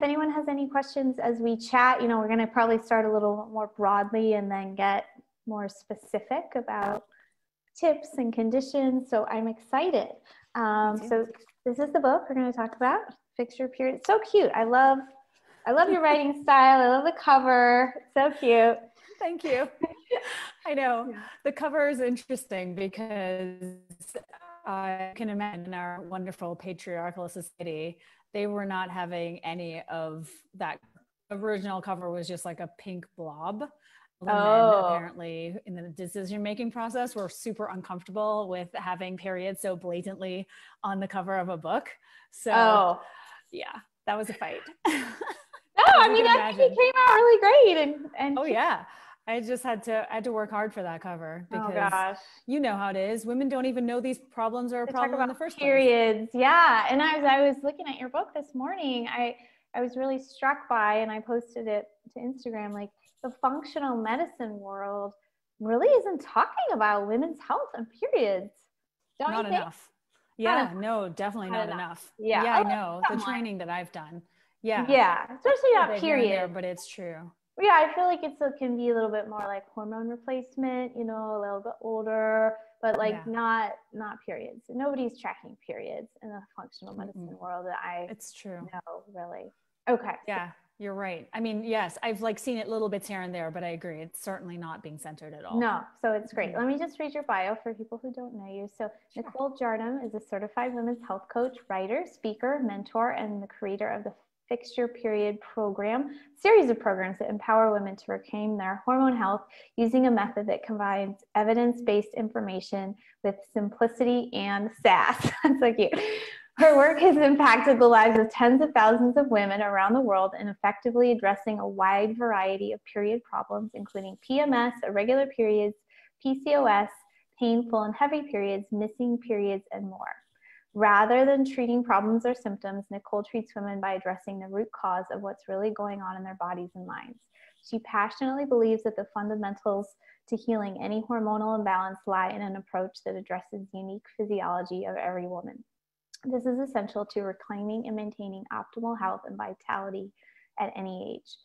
anyone has any questions as we chat, you know, we're going to probably start a little more broadly and then get more specific about tips and conditions. So I'm excited. So this is the book we're going to talk about, Fix Your Period. It's so cute. I love your writing style. I love the cover. It's so cute. Thank you. I know. Yeah. The cover is interesting because I can imagine in our wonderful patriarchal society, they were not having any of that. Original cover was just like a pink blob. Women apparently in the decision-making process were super uncomfortable with having periods so blatantly on the cover of a book. So yeah, that was a fight. No, I mean, I think it came out really great. And oh yeah, I had to work hard for that cover because you know how it is. Women don't even know these problems are a problem in the first place. Periods. Yeah. And I was looking at your book this morning. I was really struck by, and I posted it to Instagram, like the functional medicine world really isn't talking about women's health and periods. Don't you think? Not enough. Yeah, no, definitely not enough. Yeah, I know. The training that I've done. Yeah. Yeah. Especially not period. But it's true. Yeah, I feel like it can be a little bit more like hormone replacement, you know, a little bit older, but like not periods. Nobody's tracking periods in the functional medicine world that it's true. No, really. Okay. Yeah, you're right. I mean, yes, I've like seen it little bits here and there, but I agree. It's certainly not being centered at all. No, so it's great. Let me just read your bio for people who don't know you. So Nicole Jardim is a certified women's health coach, writer, speaker, mentor, and the creator of the Fix Your Period program, series of programs that empower women to reclaim their hormone health using a method that combines evidence-based information with simplicity and sass. That's so cute. Her work has impacted the lives of tens of thousands of women around the world in effectively addressing a wide variety of period problems, including PMS, irregular periods, PCOS, painful and heavy periods, missing periods, and more. Rather than treating problems or symptoms, Nicole treats women by addressing the root cause of what's really going on in their bodies and minds. She passionately believes that the fundamentals to healing any hormonal imbalance lie in an approach that addresses the unique physiology of every woman. This is essential to reclaiming and maintaining optimal health and vitality at any age.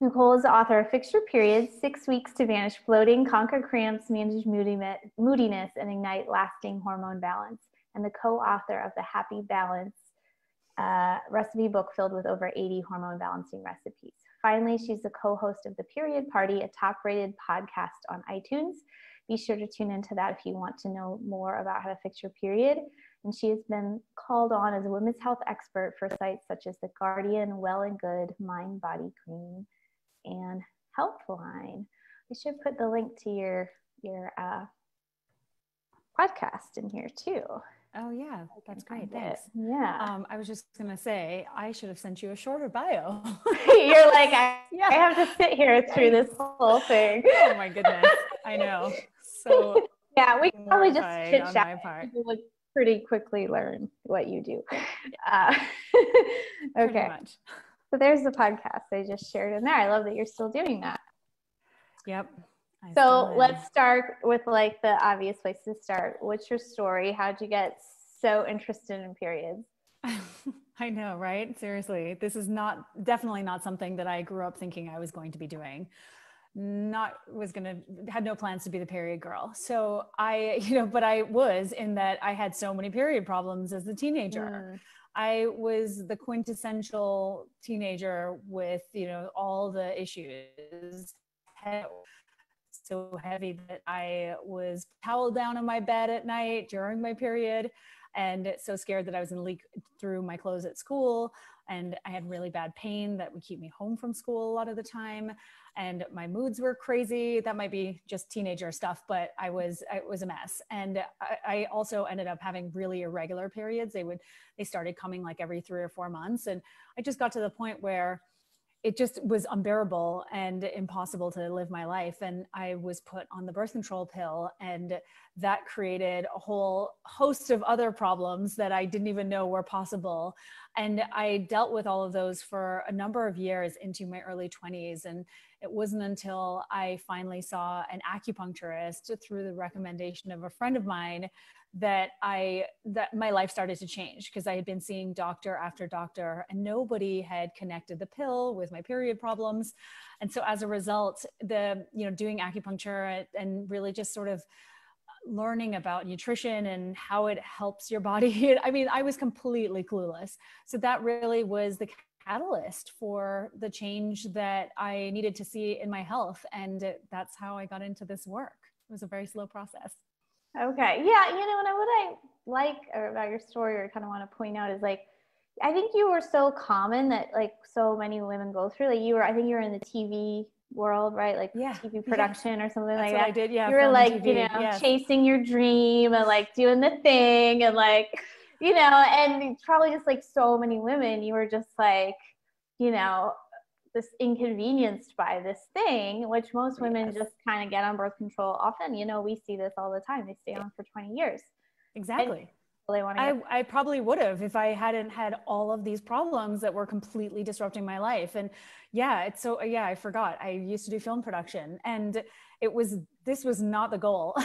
Nicole is the author of Fix Your Period, 6 Weeks to Banish Bloating, Conquer Cramps, Manage Moodiness, and Ignite Lasting Hormone Balance, and the co-author of the Happy Balance recipe book filled with over 80 hormone balancing recipes. Finally, she's the co-host of The Period Party, a top-rated podcast on iTunes. Be sure to tune into that if you want to know more about how to fix your period. And she has been called on as a women's health expert for sites such as The Guardian, Well and Good, Mind, Body, Green, and Healthline. I should put the link to your podcast in here too. Oh yeah, that's great. Thanks. Yeah. I was just gonna say I should have sent you a shorter bio. You're like, I have to sit here through this whole thing. Oh my goodness, I know. So yeah, we can probably just chit chat. People would pretty quickly learn what you do. Okay. Much. So there's the podcast I just shared in there. I love that you're still doing that. Yep. So let's start with like the obvious place to start. What's your story? How'd you get so interested in periods? I know, right? Seriously, this is definitely not something that I grew up thinking I was going to be doing. Had no plans to be the period girl. So but I was, in that I had so many period problems as a teenager. I was the quintessential teenager with, all the issues. So heavy that I was toweled down on my bed at night during my period, and so scared that I was going to leak through my clothes at school. And I had really bad pain that would keep me home from school a lot of the time. And my moods were crazy. That might be just teenager stuff, but it was a mess. And I also ended up having really irregular periods. They started coming like every 3 or 4 months. And I just got to the point where it just was unbearable and impossible to live my life. And I was put on the birth control pill, and that created a whole host of other problems that I didn't even know were possible. And I dealt with all of those for a number of years into my early 20s. And it wasn't until I finally saw an acupuncturist through the recommendation of a friend of mine that my life started to change, because I had been seeing doctor after doctor and nobody had connected the pill with my period problems. And so as a result, doing acupuncture and really just sort of learning about nutrition and how it helps your body. I mean, I was completely clueless. So that really was the catalyst for the change that I needed to see in my health. And that's how I got into this work. It was a very slow process. Okay. Yeah. And what I like about your story, or kind of want to point out, is like, I think you were so common that like so many women go through. Like I think you were in the TV world, right? Like TV production or something like that. I did. Yeah. You were like, chasing your dream and like doing the thing and like, and probably just like so many women, you were just like, this inconvenienced by this thing, which most women just kind of get on birth control often. We see this all the time. They stay on for 20 years. Exactly. And I probably would have if I hadn't had all of these problems that were completely disrupting my life. And I forgot. I used to do film production, and this was not the goal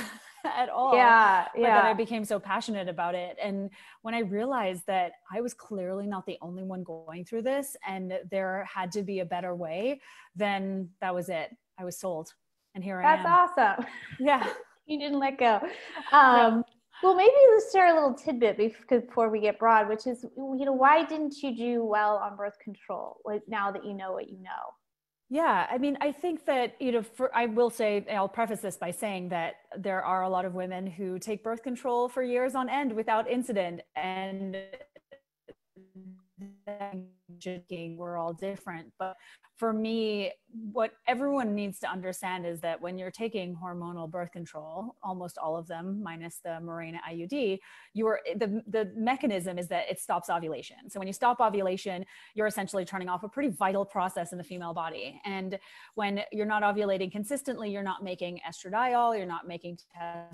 at all. Yeah. But then I became so passionate about it. And when I realized that I was clearly not the only one going through this, and there had to be a better way, then that was it. I was sold. And here I am. That's awesome. Yeah. You didn't let go. Well, maybe let's share a little tidbit before we get broad, which is, why didn't you do well on birth control now that you know what you know? Yeah, I mean, I think that, I will say, I'll preface this by saying that there are a lot of women who take birth control for years on end without incident, and we're all different. But for me, what everyone needs to understand is that when you're taking hormonal birth control, almost all of them, minus the Mirena IUD, the mechanism is that it stops ovulation. So when you stop ovulation, you're essentially turning off a pretty vital process in the female body. And when you're not ovulating consistently, you're not making estradiol, you're not making testosterone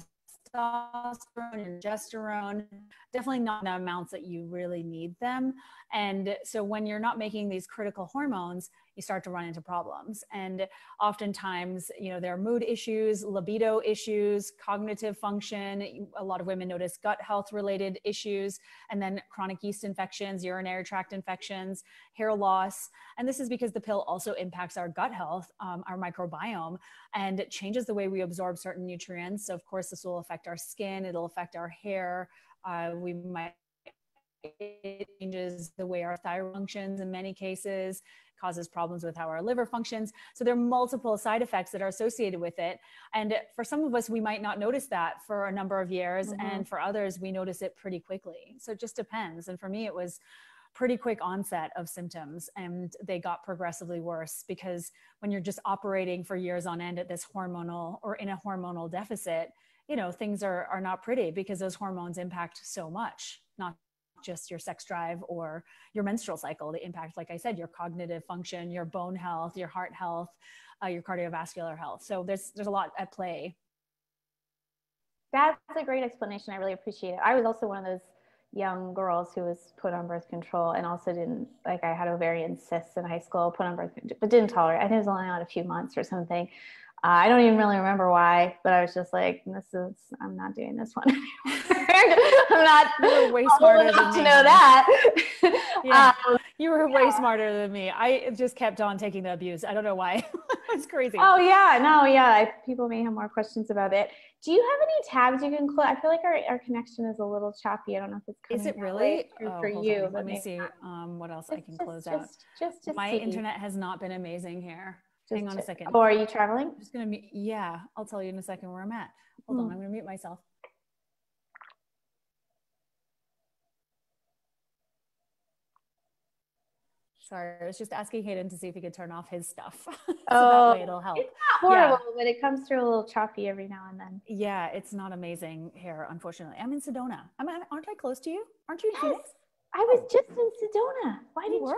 and progesterone, definitely not in the amounts that you really need them. And so when you're not making these critical hormones, you start to run into problems. And oftentimes, there are mood issues, libido issues, cognitive function. A lot of women notice gut health related issues, and then chronic yeast infections, urinary tract infections, hair loss. And this is because the pill also impacts our gut health, our microbiome, and it changes the way we absorb certain nutrients. So of course, this will affect our skin. It'll affect our hair. It changes the way our thyroid functions in many cases, causes problems with how our liver functions. So there are multiple side effects that are associated with it. And for some of us, we might not notice that for a number of years. Mm-hmm. And for others, we notice it pretty quickly. So it just depends. And for me, it was pretty quick onset of symptoms, and they got progressively worse, because when you're just operating for years on end at this hormonal or in a hormonal deficit, things are not pretty, because those hormones impact so much, not just your sex drive or your menstrual cycle. They impact, like I said, your cognitive function, your bone health, your heart health, your cardiovascular health. So there's a lot at play. That's a great explanation. I really appreciate it. I was also one of those young girls who was put on birth control, and also didn't, like, I had ovarian cysts in high school, put on birth control, but didn't tolerate. I think it was only on a few months or something. I don't even really remember why, but I was just like, I'm not doing this one. I'm not way smarter than me to know that. Yeah, you were way smarter than me. I just kept on taking the abuse. I don't know why. It's crazy. Oh yeah, no, yeah. People may have more questions about it. Do you have any tabs you can close? I feel like our connection is a little choppy. I don't know if it's coming. Is it really? For you? Let me see what else I can close out. Just my internet has not been amazing here. Hang on a second. Oh, are you traveling? I'm just going to yeah, I'll tell you in a second where I'm at. Hold on, I'm going to mute myself. Sorry, I was just asking Hayden to see if he could turn off his stuff. So that way it'll help. It's not horrible, but it comes through a little choppy every now and then. Yeah, it's not amazing here, unfortunately. I'm in Sedona. Aren't I close to you? Aren't you in Phoenix? I was just in Sedona. Why did you?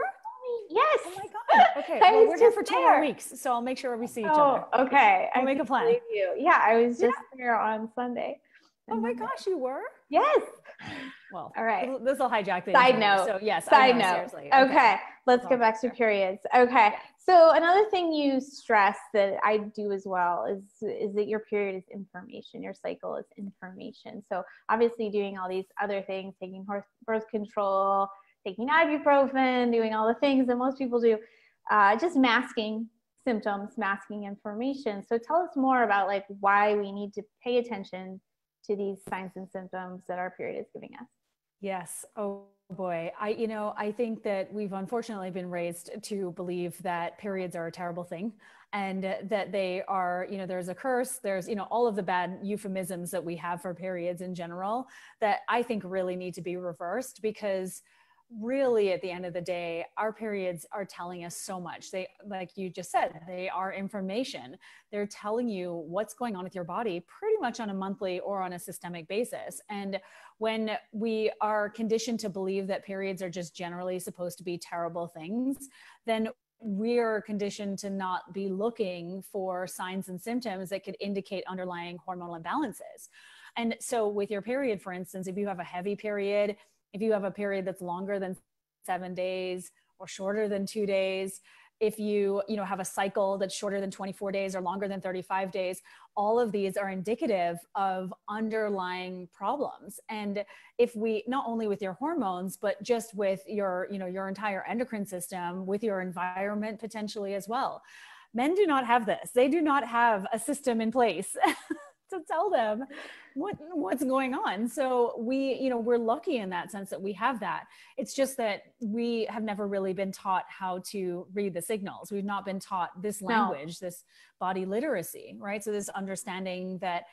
Yes. Oh my God. Okay. Well, we're here for 2 more weeks, so I'll make sure we see each other. Okay. We'll make a plan. Yeah, I was just there on Sunday. Oh my gosh, you were? Yes. Well, all right. This will hijack the side interview. note. So yes, side I know, note. seriously. Okay. Let's get back to periods. Okay. So another thing you stress that I do as well is that your period is information. Your cycle is information. So obviously doing all these other things, taking birth control, taking ibuprofen, doing all the things that most people do, just masking symptoms, masking information. So tell us more about like why we need to pay attention to these signs and symptoms that our period is giving us. Yes. Oh boy. I think that we've unfortunately been raised to believe that periods are a terrible thing and that they are, there's a curse, there's, all of the bad euphemisms that we have for periods in general that I think really need to be reversed, because really at the end of the day, our periods are telling us so much. They, like you just said, they are information. They're telling you what's going on with your body pretty much on a monthly or on a systemic basis. And when we are conditioned to believe that periods are just generally supposed to be terrible things, then we're conditioned to not be looking for signs and symptoms that could indicate underlying hormonal imbalances. And so with your period, for instance, if you have a heavy period, if you have a period that's longer than 7 days or shorter than 2 days, if you have a cycle that's shorter than 24 days or longer than 35 days, all of these are indicative of underlying problems. And if we, not only with your hormones, but just with your entire endocrine system, with your environment potentially as well. Men do not have this. They do not have a system in place to tell them what's going on. So we're lucky in that sense that we have that. It's just that we have never really been taught how to read the signals. We've not been taught this language, this body literacy, right? So this understanding that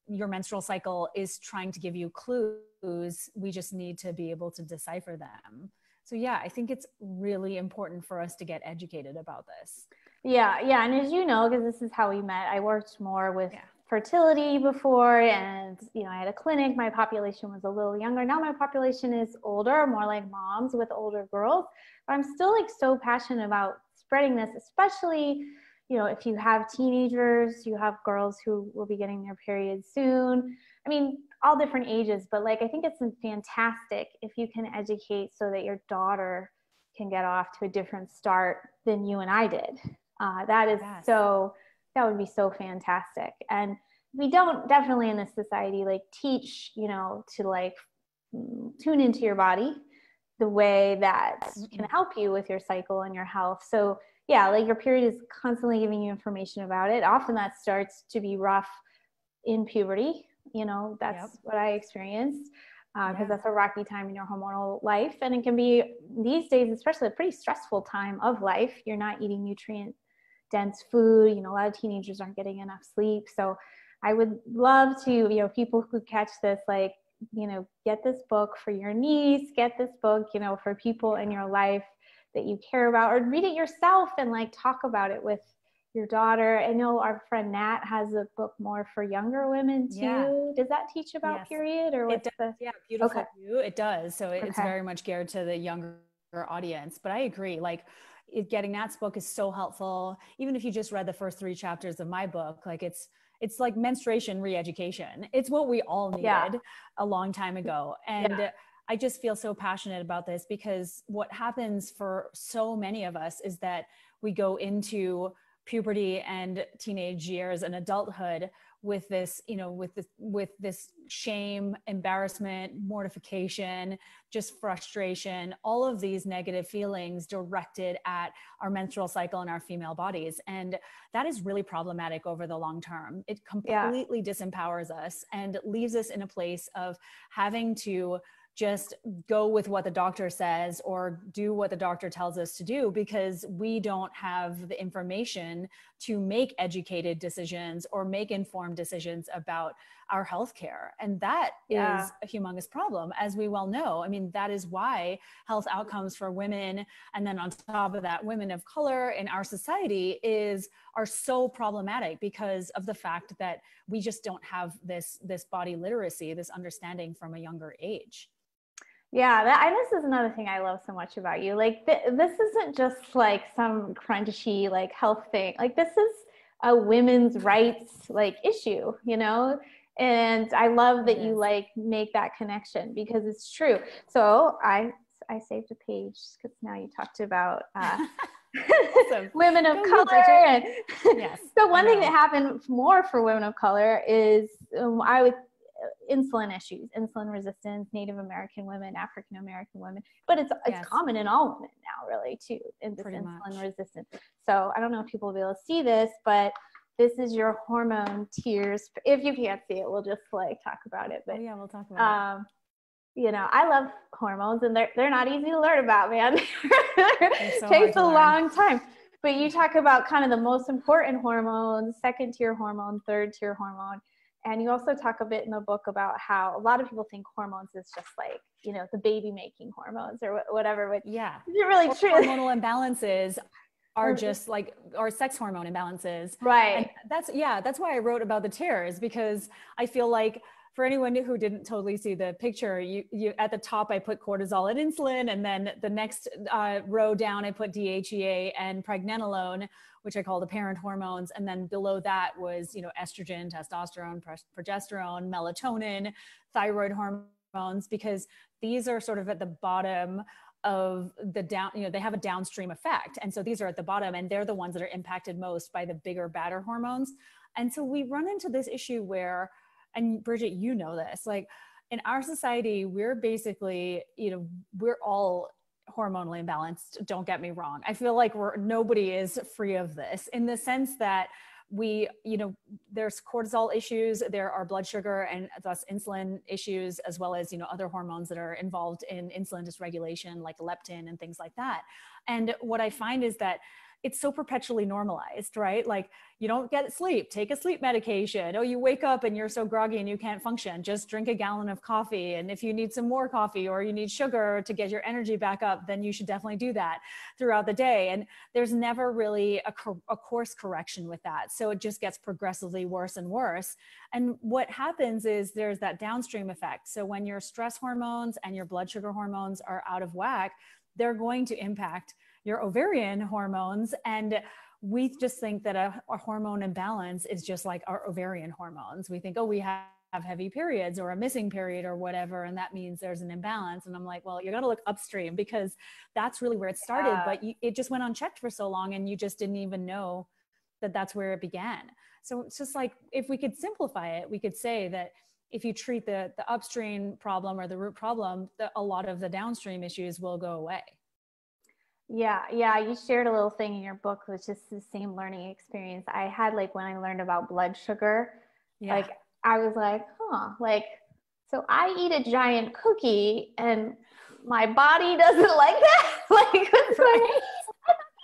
your menstrual cycle is trying to give you clues. We just need to be able to decipher them. So yeah, I think it's really important for us to get educated about this. Yeah. And as you know, because this is how we met, I worked more with fertility before, and I had a clinic. My population was a little younger. Now my population is older, more like moms with older girls. But I'm still like so passionate about spreading this, especially if you have teenagers, you have girls who will be getting their periods soon. I mean, all different ages, but like I think it's fantastic if you can educate so that your daughter can get off to a different start than you and I did. That is that would be so fantastic. And we don't definitely in this society like teach, to like tune into your body the way that can help you with your cycle and your health. So yeah, like your period is constantly giving you information about it. Often that starts to be rough in puberty. That's what I experienced because that's a rocky time in your hormonal life. And it can be these days, especially a pretty stressful time of life. You're not eating nutrient dense food. A lot of teenagers aren't getting enough sleep. So I would love to, people who catch this, like, get this book for your niece, get this book, for people in your life that you care about, or read it yourself and like talk about it with your daughter. I know our friend Nat has a book more for younger women too. Yeah. Does that teach about period or what's Beautiful You? It does. So it's very much geared to the younger audience, but I agree. Like getting Nat's book is so helpful. Even if you just read the first 3 chapters of my book, like it's like menstruation re-education. It's what we all needed a long time ago. And I just feel so passionate about this because what happens for so many of us is that we go into puberty and teenage years and adulthood with this, with this shame, embarrassment, mortification, just frustration, all of these negative feelings directed at our menstrual cycle and our female bodies. And that is really problematic over the long term. It completely disempowers us and leaves us in a place of having to just go with what the doctor says or do what the doctor tells us to do because we don't have the information to make educated decisions or make informed decisions about our healthcare. And that is a humongous problem, as we well know. I mean, that is why health outcomes for women, and then on top of that, women of color in our society are so problematic because of the fact that we just don't have this body literacy, this understanding from a younger age. Yeah, this is another thing I love so much about you. Like, this isn't just like some crunchy like health thing. Like, this is a women's rights like issue. And I love that you like make that connection because it's true. So I saved a page because now you talked about awesome. women of color. And yes, so one thing that happened more for women of color is insulin issues, insulin resistance, Native American women, African American women, but it's common in all women now, really, too, in this insulin resistance. So I don't know if people will be able to see this, but this is your hormone tiers. If you can't see it, we'll just like talk about it. But we'll talk about it. You know, I love hormones, and they're not easy to learn about, man. So takes a long time. But you talk about kind of the most important hormones, second tier hormone, third tier hormone. And you also talk a bit in the book about how a lot of people think hormones is just like, you know, the baby making hormones or whatever. But is it really true? Hormonal imbalances are just like our sex hormone imbalances. Right. And that's why I wrote about the tiers, because I feel like for anyone who didn't totally see the picture, you at the top, I put cortisol and insulin. And then the next row down, I put DHEA and pregnenolone, which I call the parent hormones. And then below that was, you know, estrogen, testosterone, progesterone, melatonin, thyroid hormones, because these are sort of at the bottom of the down, you know, they have a downstream effect. And so these are at the bottom, and they're the ones that are impacted most by the bigger, badder hormones. And so we run into this issue where, and Bridget, you know this, like in our society, we're basically, you know, we're all hormonally imbalanced. Don't get me wrong. I feel like nobody is free of this, in the sense that we, you know, there's cortisol issues, there are blood sugar and thus insulin issues, as well as, you know, other hormones that are involved in insulin dysregulation, like leptin and things like that. And what I find is that it's so perpetually normalized, right? Like, you don't get sleep, take a sleep medication. Oh, you wake up and you're so groggy and you can't function, just drink a gallon of coffee. And if you need some more coffee or you need sugar to get your energy back up, then you should definitely do that throughout the day. And there's never really a course correction with that. So it just gets progressively worse and worse. And what happens is there's that downstream effect. So when your stress hormones and your blood sugar hormones are out of whack, they're going to impact your ovarian hormones. And we just think that a hormone imbalance is just like our ovarian hormones. We think, oh, we have heavy periods or a missing period or whatever, and that means there's an imbalance. And I'm like, well, you got to look upstream, because that's really where it started. But it just went unchecked for so long, and you just didn't even know that that's where it began. So it's just like, if we could simplify it, we could say that if you treat the upstream problem or the root problem, a lot of the downstream issues will go away. Yeah. You shared a little thing in your book, which is the same learning experience I had. Like when I learned about blood sugar, like I was like, like, so I eat a giant cookie and my body doesn't like that. Like, right.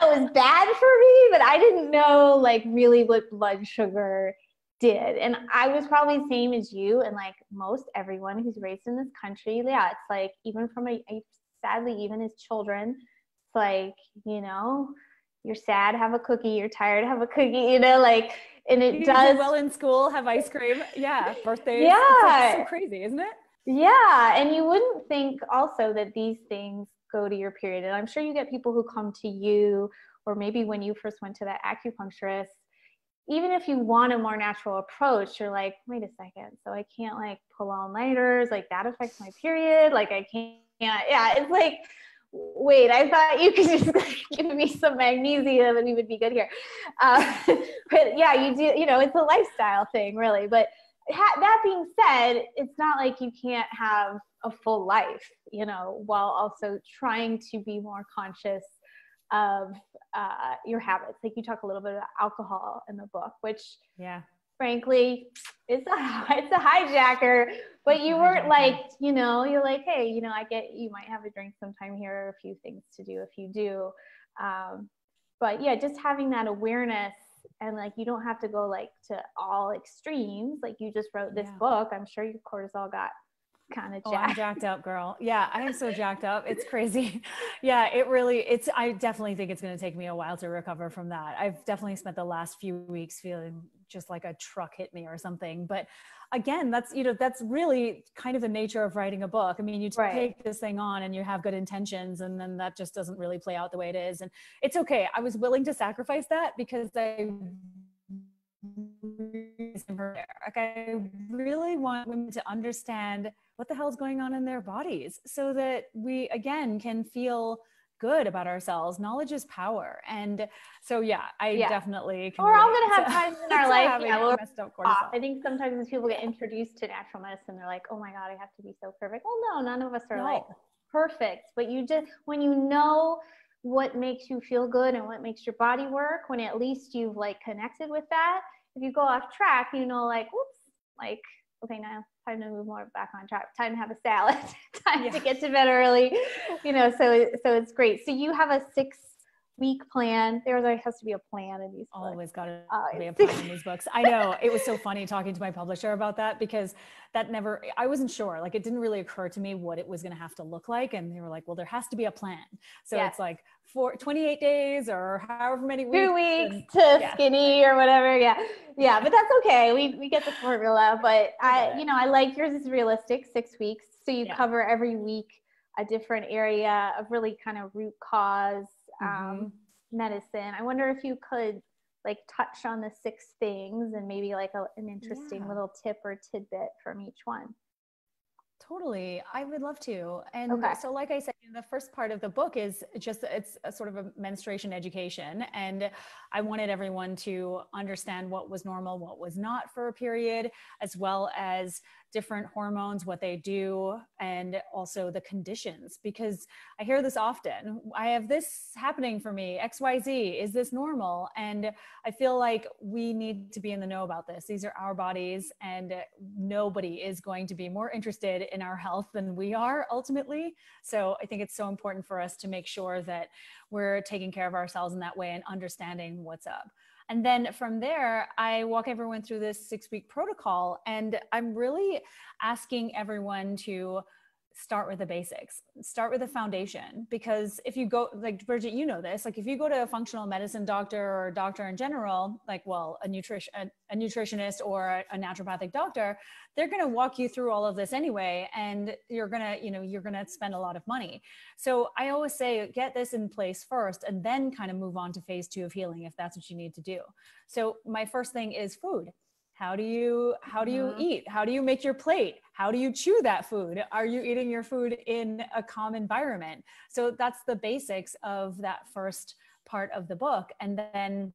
That was bad for me, but I didn't know like really what blood sugar did. And I was probably the same as you. And like most everyone who's raised in this country, it's like, even from sadly, even as children, it's like, you know, you're sad, have a cookie, you're tired, have a cookie, you know, like, and it does do well in school, have ice cream. Yeah. Birthdays. Yeah. It's like so crazy, isn't it? Yeah. And you wouldn't think also that these things go to your period. And I'm sure you get people who come to you, or maybe when you first went to that acupuncturist, even if you want a more natural approach, you're like, wait a second. So I can't like pull all-nighters, like that affects my period. Like I can't, it's like, wait, I thought you could just give me some magnesium and we would be good here. But yeah, you do, you know, it's a lifestyle thing really. But that being said, it's not like you can't have a full life, you know, while also trying to be more conscious of your habits. Like you talk a little bit about alcohol in the book, which frankly, it's a hijacker, but you weren't like, you know, you're like, hey, you know, I get, you might have a drink sometime here, or a few things to do if you do. But yeah, just having that awareness, and like, you don't have to go like to all extremes. Like you just wrote this book. I'm sure your cortisol got kind of jacked. I'm jacked up, girl. Yeah, I am so jacked up. It's crazy. Yeah, I definitely think it's going to take me a while to recover from that. I've definitely spent the last few weeks feeling just like a truck hit me or something. But again, that's really kind of the nature of writing a book. I mean, you take this thing on and you have good intentions, and then that just doesn't really play out the way it is. And it's okay. I was willing to sacrifice that because I Like, I really want women to understand what the hell is going on in their bodies so that we, again, can feel good about ourselves. Knowledge is power. And so, yeah, I definitely can. We're all going to have times in our life. We're messed up cortisol. I think sometimes when people get introduced to natural medicine, they're like, oh my God, I have to be so perfect. Well, no, none of us are like perfect, but you just, when you know what makes you feel good and what makes your body work, when at least you've like connected with that, if you go off track, you know, like, whoops, like, okay, now time to move more back on track, time to have a salad, time to get to bed early, you know, so it's great. So you have a 6-week plan. There has to be a plan in these books. Always got to be a plan in these books. I know. It was so funny talking to my publisher about that, because I wasn't sure. Like, it didn't really occur to me what it was going to have to look like. And they were like, well, there has to be a plan. So it's like 28 days or however many weeks. 2 weeks to skinny or whatever. Yeah. But that's okay. We get the formula, but I like yours is realistic, 6 weeks. So you cover every week a different area of really kind of root cause medicine. I wonder if you could like touch on the 6 things and maybe like an interesting little tip or tidbit from each one. Totally. I would love to. And so, like I said, the first part of the book is just, it's a sort of a menstruation education. And I wanted everyone to understand what was normal, what was not for a period, as well as different hormones, what they do, and also the conditions, because I hear this often. I have this happening for me, XYZ, is this normal? And I feel like we need to be in the know about this. These are our bodies, and nobody is going to be more interested in our health than we are ultimately. So I think it's so important for us to make sure that we're taking care of ourselves in that way and understanding what's up. And then from there, I walk everyone through this 6-week protocol, and I'm really asking everyone to start with the basics, start with the foundation, because if you go, like Bridget, you know this, like if you go to a functional medicine doctor or a doctor in general, like, well, a nutritionist or a naturopathic doctor, they're going to walk you through all of this anyway. And you're going to spend a lot of money. So I always say, get this in place first, and then kind of move on to phase 2 of healing, if that's what you need to do. So my first thing is food. How do you eat? How do you make your plate? How do you chew that food? Are you eating your food in a calm environment? So that's the basics of that first part of the book. And then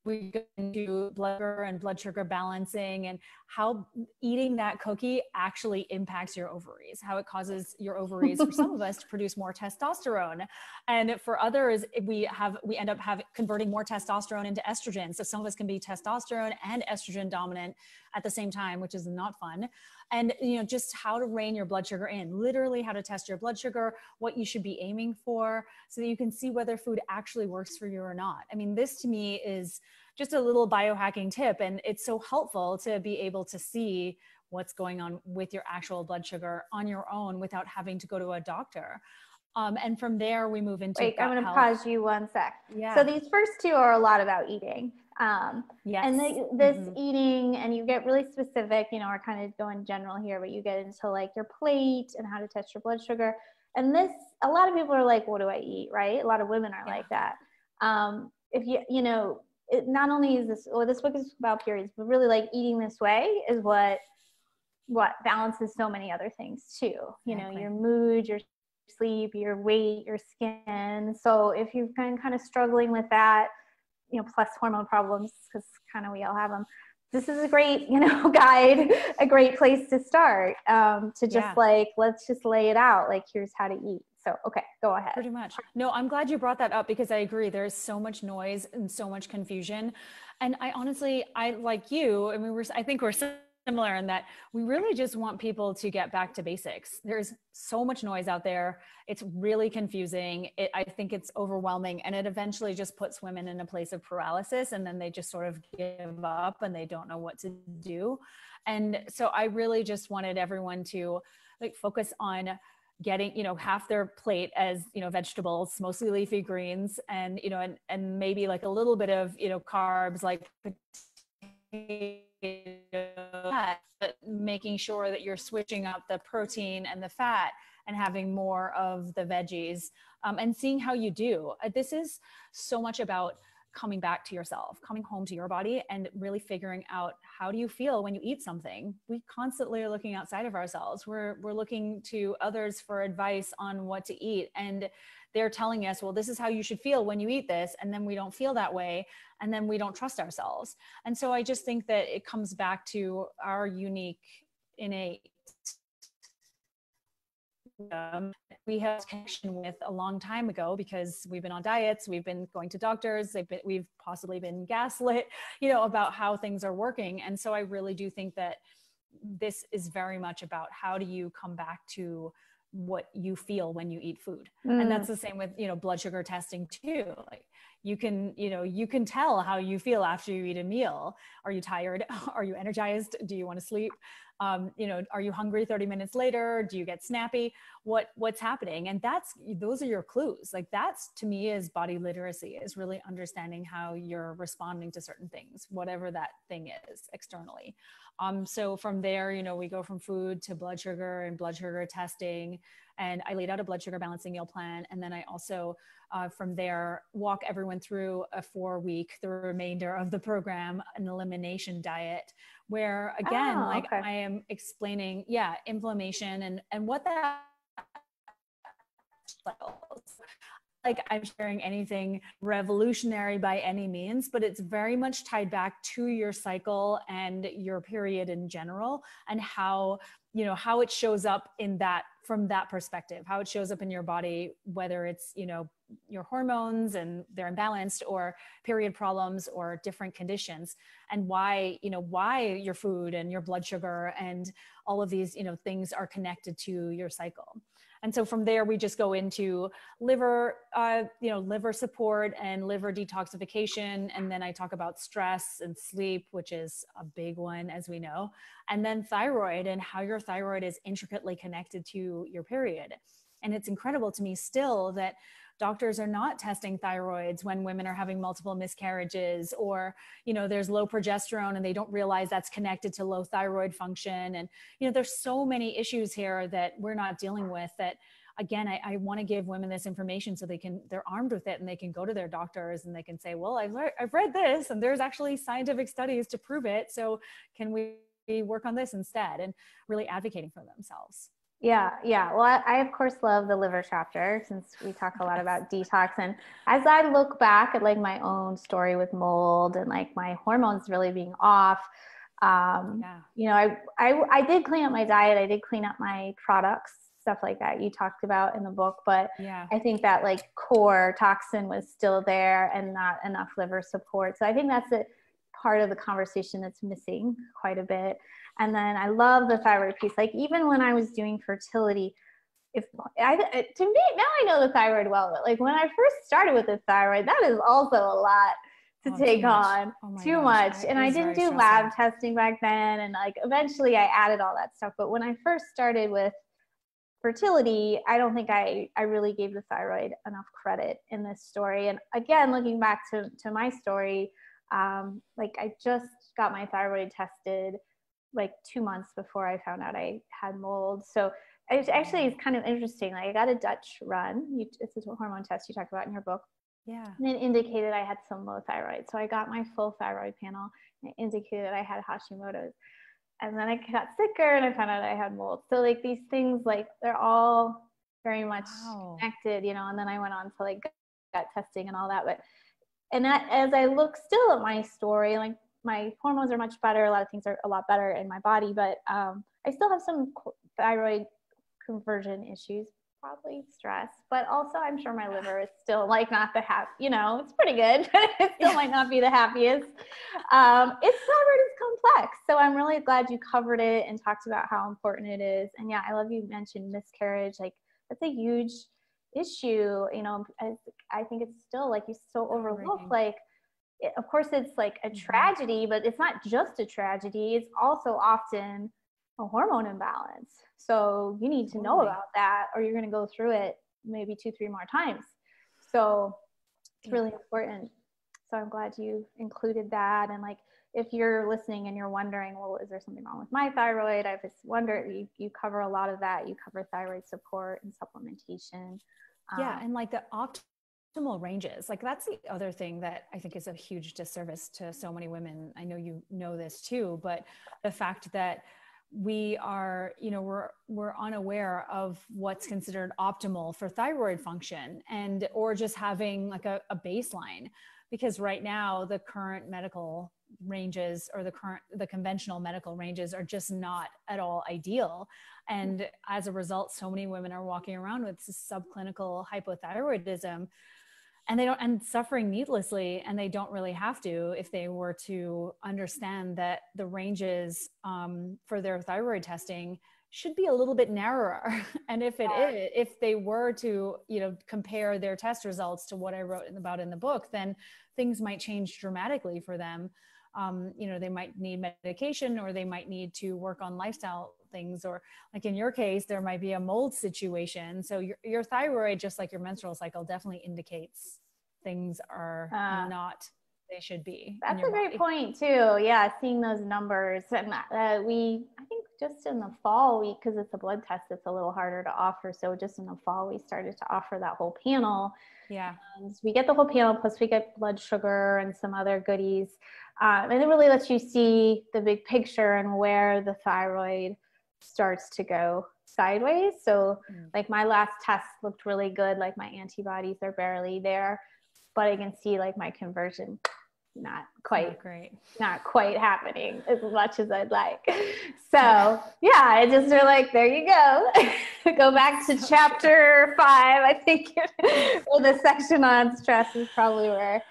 we go into blood sugar balancing, and how eating that cookie actually impacts your ovaries, how it causes your ovaries, for some of us, to produce more testosterone. And for others, we end up converting more testosterone into estrogen. So some of us can be testosterone and estrogen dominant at the same time, which is not fun. And, just how to rein your blood sugar in, literally how to test your blood sugar, what you should be aiming for, so that you can see whether food actually works for you or not. I mean, this to me is just a little biohacking tip. And it's so helpful to be able to see what's going on with your actual blood sugar on your own without having to go to a doctor. And from there, we move into I'm going to pause you one sec. Yeah. So these first 2 are a lot about eating. Yes. And this eating, and you get really specific, we're kind of going general here, but you get into like your plate and how to test your blood sugar. And this, a lot of people are like, what do I eat? Right? A lot of women are like that. If it not only is this book is about periods, but really like eating this way is what balances so many other things too. Exactly. Your mood, your sleep, your weight, your skin. So if you've been kind of struggling with that, plus hormone problems, because kind of we all have them, this is a great, guide, a great place to start, to just let's just lay it out. Like, here's how to eat. So, okay, go ahead. Pretty much. No, I'm glad you brought that up, because I agree. There's so much noise and so much confusion. And I honestly, like you, I mean, I think we're similar in that we really just want people to get back to basics. There's so much noise out there. It's really confusing. I think it's overwhelming, and it eventually just puts women in a place of paralysis, and then they just sort of give up and they don't know what to do. And so I really just wanted everyone to like focus on getting, half their plate as, vegetables, mostly leafy greens, and, and maybe like a little bit of, carbs, like but making sure that you're switching up the protein and the fat and having more of the veggies, and seeing how you do. This is so much about coming back to yourself, coming home to your body, and really figuring out, how do you feel when you eat something? We constantly are looking outside of ourselves. We're looking to others for advice on what to eat. And they're telling us, well, this is how you should feel when you eat this. And then we don't feel that way. And then we don't trust ourselves. And so I just think that it comes back to our unique, innate, we have connection with a long time ago, because we've been on diets, we've been going to doctors, we've possibly been gaslit, about how things are working. And so I really do think that this is very much about, how do you come back to what you feel when you eat food? And that's the same with, blood sugar testing too. Like, you can tell how you feel after you eat a meal. Are you tired? Are you energized? Do you want to sleep? Are you hungry 30 minutes later? Do you get snappy? What's happening? And those are your clues. Like, that's, to me, is body literacy, is really understanding how you're responding to certain things, whatever that thing is externally. So from there, we go from food to blood sugar and blood sugar testing. And I laid out a blood sugar balancing meal plan. And then I also, from there, walk everyone through a 4-week, the remainder of the program, an elimination diet, where again, I am explaining, inflammation and what that, like, I'm sharing anything revolutionary by any means, but it's very much tied back to your cycle and your period in general, and how it shows up from that perspective, how it shows up in your body, whether it's, your hormones and they're imbalanced, or period problems, or different conditions, and why your food and your blood sugar and all of these, things are connected to your cycle. And so from there, we just go into liver support and liver detoxification. And then I talk about stress and sleep, which is a big one, as we know. And then thyroid, and how your thyroid is intricately connected to your period. And it's incredible to me still that doctors are not testing thyroids when women are having multiple miscarriages, or, there's low progesterone and they don't realize that's connected to low thyroid function. And, there's so many issues here that we're not dealing with, that, again, I want to give women this information so they're armed with it, and they can go to their doctors and they can say, well, I've read this and there's actually scientific studies to prove it. So can we work on this instead? And really advocating for themselves. Yeah. Well, I of course love the liver chapter, since we talk a lot about detox. And as I look back at like my own story with mold and like my hormones really being off, I did clean up my diet. I did clean up my products, stuff like that you talked about in the book. But I think that like core toxin was still there and not enough liver support. So I think that's a part of the conversation that's missing quite a bit. And then I love the thyroid piece. Like, even when I was doing fertility, to me, now I know the thyroid well, but like when I first started with the thyroid, that is also a lot to take on. Too much. And I didn't do lab testing back then. And like, eventually I added all that stuff. But when I first started with fertility, I don't think I really gave the thyroid enough credit in this story. And again, looking back to my story, like I just got my thyroid tested like 2 months before I found out I had mold. So it's kind of interesting. Like, I got a Dutch run. It's a hormone test you talk about in your book. Yeah. And it indicated I had some low thyroid. So I got my full thyroid panel, and it indicated I had Hashimoto's. And then I got sicker and I found out I had mold. So like these things, like they're all very much connected, and then I went on to like gut testing and all that. And that, as I look still at my story, like my hormones are much better. A lot of things are a lot better in my body, but I still have some thyroid conversion issues, probably stress, but also I'm sure my liver is still like not the it's pretty good, but it still might not be the happiest. Its thyroid is complex. So I'm really glad you covered it and talked about how important it is. And yeah, I love you mentioned miscarriage. Like, that's a huge issue. I think it's still like you so overlook, like, of course it's like a tragedy, but it's not just a tragedy. It's also often a hormone imbalance. So you need to know about that, or you're going to go through it maybe 2-3 more times. So it's really important. So I'm glad you included that. And like, if you're listening and you're wondering, well, is there something wrong with my thyroid? I just wonder, you cover a lot of that. You cover thyroid support and supplementation. And like the optimal ranges. Like that's the other thing that I think is a huge disservice to so many women. I know you know this too, but the fact that we are, you know, we're unaware of what's considered optimal for thyroid function, and or just having like a baseline, because right now the current medical ranges, or the conventional medical ranges, are just not at all ideal. And as a result, so many women are walking around with subclinical hypothyroidism, and suffering needlessly, and they don't really have to if they were to understand that the ranges for their thyroid testing should be a little bit narrower. And if they were to, you know, compare their test results to what I wrote about in the book, then things might change dramatically for them. You know, they might need medication, or they might need to work on lifestyle things, or like in your case, there might be a mold situation. So your thyroid, just like your menstrual cycle, definitely indicates things are not they should be. That's a great point too. Yeah, seeing those numbers. And I think just in the fall, because it's a blood test, it's a little harder to offer. So just in the fall, we started to offer that whole panel. Yeah. And we get the whole panel, plus we get blood sugar and some other goodies. And it really lets you see the big picture and where the thyroid starts to go sideways. So like my last test looked really good. Like my antibodies are barely there, but I can see like my conversion not quite happening as much as I'd like. So yeah, I just are like, there you go. Go back to chapter 5. I think or the section on stress is probably where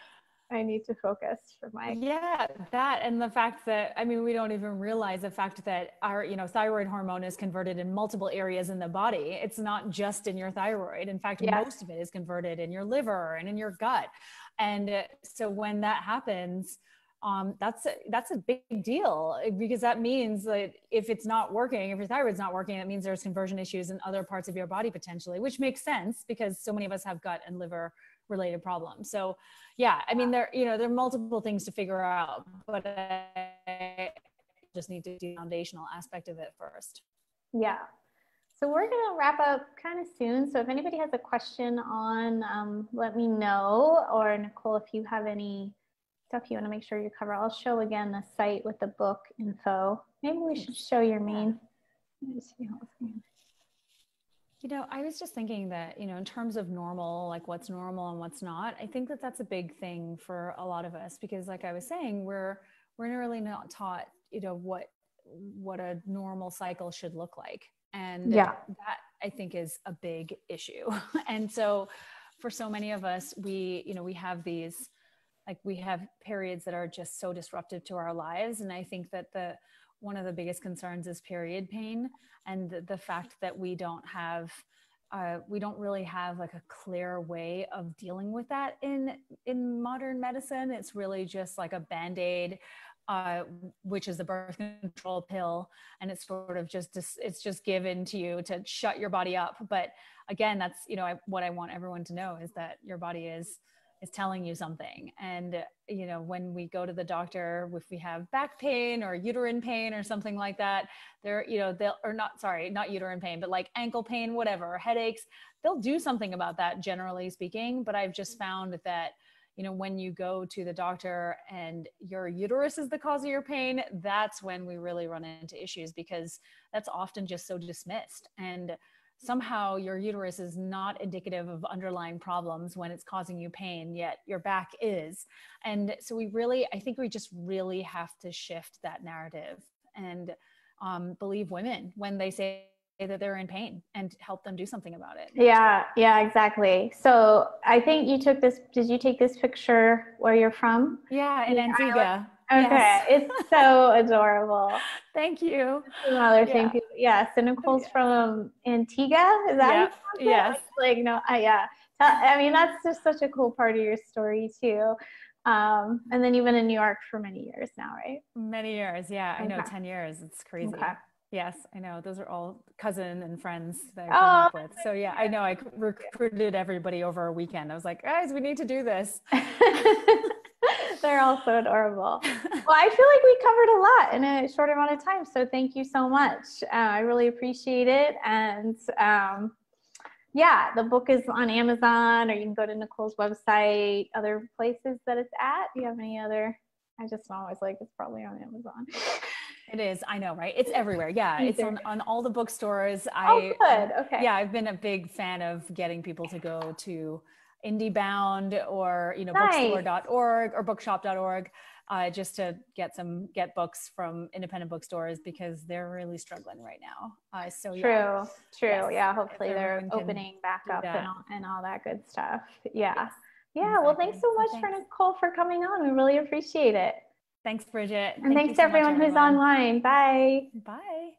I need to focus for my. Yeah, that, and the fact that, I mean, we don't even realize the fact that our, you know, thyroid hormone is converted in multiple areas in the body. It's not just in your thyroid. In fact, most of it is converted in your liver and in your gut. And so when that happens, that's a big deal, because that means that if it's not working, if your thyroid's not working, that means there's conversion issues in other parts of your body potentially, which makes sense because so many of us have gut and liver related problems. So yeah, I mean, there are multiple things to figure out, but I just need to do the foundational aspect of it first. Yeah. So we're going to wrap up kind of soon. So if anybody has a question on, let me know, or Nicole, if you have any stuff you want to make sure you cover, I'll show again the site with the book info. Maybe we should show your main. Let me see how it's going. You know, I was just thinking that, you know, in terms of normal, like what's normal and what's not, I think that that's a big thing for a lot of us, because like I was saying, we're really not taught, you know, what a normal cycle should look like. And that I think is a big issue. And so for so many of us, we have these, like we have periods that are just so disruptive to our lives. And I think that one of the biggest concerns is period pain, and the fact that we don't really have like a clear way of dealing with that in modern medicine. It's really just like a Band-Aid, which is the birth control pill. And it's sort of it's just given to you to shut your body up. But again, that's, you know, what I want everyone to know is that your body is telling you something. And, you know, when we go to the doctor, if we have back pain or uterine pain or something like that, not uterine pain, but like ankle pain, whatever, headaches, they'll do something about that, generally speaking. But I've just found that, you know, when you go to the doctor and your uterus is the cause of your pain, that's when we really run into issues, because that's often just so dismissed. And somehow your uterus is not indicative of underlying problems when it's causing you pain, yet your back is. And so I think we just really have to shift that narrative and believe women when they say that they're in pain, and help them do something about it. Yeah, exactly. So I think did you take this picture where you're from? Yeah, in Antigua. Okay, yes. It's so adorable. Thank you. Another thing, people. Yeah, so Nicole's from Antigua. Is that? Yes. Like no, yeah. I mean, that's just such a cool part of your story too. And then you've been in New York for many years now, right? Many years, yeah. I know, 10 years. It's crazy. Okay. Yes, I know. Those are all cousin and friends that I grew up with. So yeah, I know. I recruited everybody over a weekend. I was like, guys, we need to do this. They're all so adorable. Well, I feel like we covered a lot in a short amount of time. So thank you so much. I really appreciate it. And Yeah, the book is on Amazon, or you can go to Nicole's website, other places that it's at. Do you have any other? I just always like it's probably on Amazon. It is. I know, right? It's everywhere. Yeah. It's on all the bookstores. Oh, good. Okay. Yeah. I've been a big fan of getting people to go to IndieBound or, Nice. bookstore.org or bookshop.org, just to get books from independent bookstores because they're really struggling right now. So True. Yes. Yeah. Hopefully they're opening back up and all that good stuff. Yeah. Yes. Yeah. Exactly. Well, thanks so much for Nicole for coming on. We really appreciate it. Thanks, Bridget. And thanks to everyone who's online. Bye. Bye.